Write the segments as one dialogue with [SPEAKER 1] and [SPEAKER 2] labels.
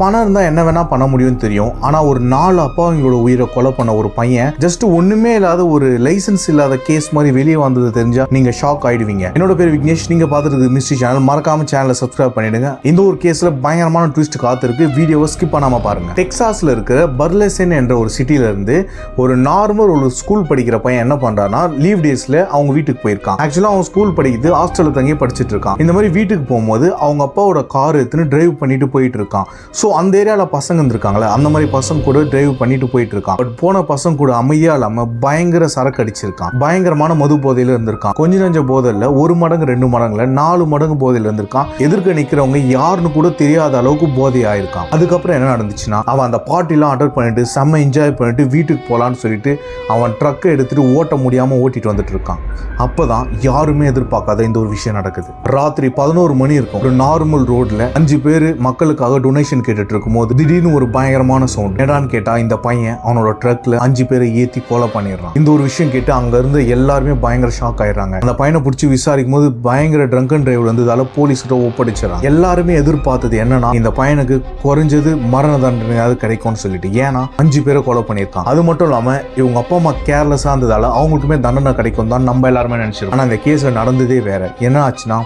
[SPEAKER 1] பணம் இருந்தால் என்ன வேணா பண்ண முடியும்னு தெரியும். ஆனால் ஒரு 4 அப்பாவிங்களோட உயிரை கொலை பண்ண ஒரு பையன் ஜஸ்ட் ஒன்றுமே இல்லாத ஒரு லைசன்ஸ் இல்லாத கேஸ் மாதிரி வெளியே வந்தது தெரிஞ்சா நீங்கள் ஷாக் ஆயிடுவீங்க. என்னோட பேர் விக்னேஷ். நீங்கள் பார்த்துருக்கு மிஸ்ட்ரி சேனல். மறக்காம சேனலை சப்ஸ்கிரைப் பண்ணிடுங்க. இந்த ஒரு கேஸில் பயங்கரமான ட்விஸ்ட் காத்திருக்கு. வீடியோவை ஸ்கிப் பண்ணாமல் பாருங்க. டெக்சாஸில் இருக்கிற பர்லெசன் என்ற ஒரு சிட்டியில இருந்து ஒரு நார்மல் ஒரு ஸ்கூல் படிக்கிற பையன் என்ன பண்ணுறான்னா லீவ் டேஸில் அவங்க வீட்டுக்கு போயிருக்கான். ஆக்சுவலாக அவன் ஸ்கூல் படிக்கிறது ஹாஸ்டலில் தங்கி படிச்சுட்டு இருக்கான். இந்த மாதிரி வீட்டுக்கு போகும்போது அவங்க அப்பாவோட கார் எடுத்துன்னு டிரைவ் பண்ணிட்டு போயிட்டு இருக்கான். ஸோ அந்த ஏரியாவில் பசங்க இருந்திருக்காங்களே, அந்த மாதிரி பசங்க கூட டிரைவ் பண்ணிட்டு போயிட்டு இருக்கான். பட் போன பசங்க கூட அமைதியா இல்லாம பயங்கர சரக்கு அடிச்சிருக்கான். பயங்கரமான மது போதையில இருந்திருக்கான். கொஞ்ச நஞ்ச போதையில 1 மடங்கு 2 மடங்குல 4 மடங்கு போதையில இருந்திருக்கான். எதிர்க்க நிக்கிறவங்க யாருன்னு கூட தெரியாத அளவுக்கு போதை ஆயிருக்கான். அதுக்கப்புறம் என்ன நடந்துச்சுன்னா, அவன் அந்த பார்ட்டிலாம் அட்டெண்ட் பண்ணிட்டு செம்ம என்ஜாய் பண்ணிட்டு வீட்டுக்கு போலான்னு சொல்லிட்டு அவன் ட்ரக்கை எடுத்துட்டு ஓட்ட முடியாம ஓட்டிட்டு வந்துட்டு இருக்கான். அப்பதான் யாருமே எதிர்பார்க்காத இந்த ஒரு விஷயம் நடக்குது. ராத்திரி 11 மணி இருக்கும். ஒரு நார்மல் ரோட்ல 5 பேர் மக்களுக்காக டொனேஷன் கேட்டுட்டு இருக்கும்போது திடீர்னு ஒரு பயங்கரமான சவுண்ட். என்னடான்னு கேட்டா இந்த பையன் அவனோட ட்ரக்ல 5 பேரை ஏத்தி கொலை பண்ணிடுறான். இந்த ஒரு விஷயம் கேட்டு அங்க இருந்து எல்லாருமே பயங்கர ஷாக் ஆயிடுறாங்க. அந்த பையனை பிடிச்சி விசாரிக்கும் போது பயங்கர ட்ரங்கன் டிரைவ் வந்ததால போலீஸ் கிட்ட ஒப்படைச்சிடறாங்க. எல்லாருமே எதிர்பார்த்தது என்னன்னா இந்த பையனுக்கு குறைஞ்சது மரண தண்டனையாவது கிடைக்கும்னு சொல்லிட்டு. ஏன்னா 5 பேரை கொலை பண்ணியிருக்கான். அது மட்டும் இல்லாம இவங்க அப்பா அம்மா கேர்லெஸ்ஸா இருந்ததால அவங்களுக்குமே தண்டனை கிடைக்கும் தான் நம்ம எல்லாருமே நினைச்சிருக்கோம். ஆனா இந்த கேஸ்ல நடந்ததே வேற. என்ன ஆச்சுன்னா,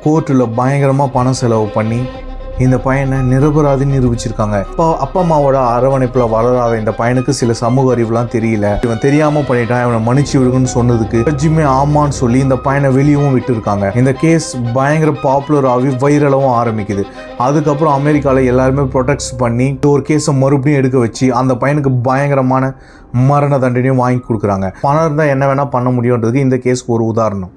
[SPEAKER 1] கோர்ட்டில் பயங்கரமா பணம் செலவு பண்ணி இந்த பையனை நிரபராதின்னு நிரூபிச்சிருக்காங்க. அப்பா அம்மாவோட அரவணைப்புல வளராத இந்த பையனுக்கு சில சமூக அறிவுலாம் தெரியல. இவன் தெரியாம பண்ணிட்டான், இவனை மன்னிச்சு விடுங்கன்னு சொன்னதுக்கு ஜட்ஜுமே ஆமான்னு சொல்லி இந்த பையனை வெளியவும் விட்டு இருக்காங்க. இந்த கேஸ் பயங்கர பாப்புலர் ஆகி வைரலாகவும் ஆரம்பிக்குது. அதுக்கப்புறம் அமெரிக்கால எல்லாருமே ப்ரொடெக்ட் பண்ணி ஒரு கேஸை மறுபடியும் எடுக்க வச்சு அந்த பையனுக்கு பயங்கரமான மரண தண்டனையும் வாங்கி கொடுக்குறாங்க. பணம் இருந்தால் என்ன வேணா பண்ண முடியும்ன்றதுக்கு இந்த கேஸ்க்கு ஒரு உதாரணம்.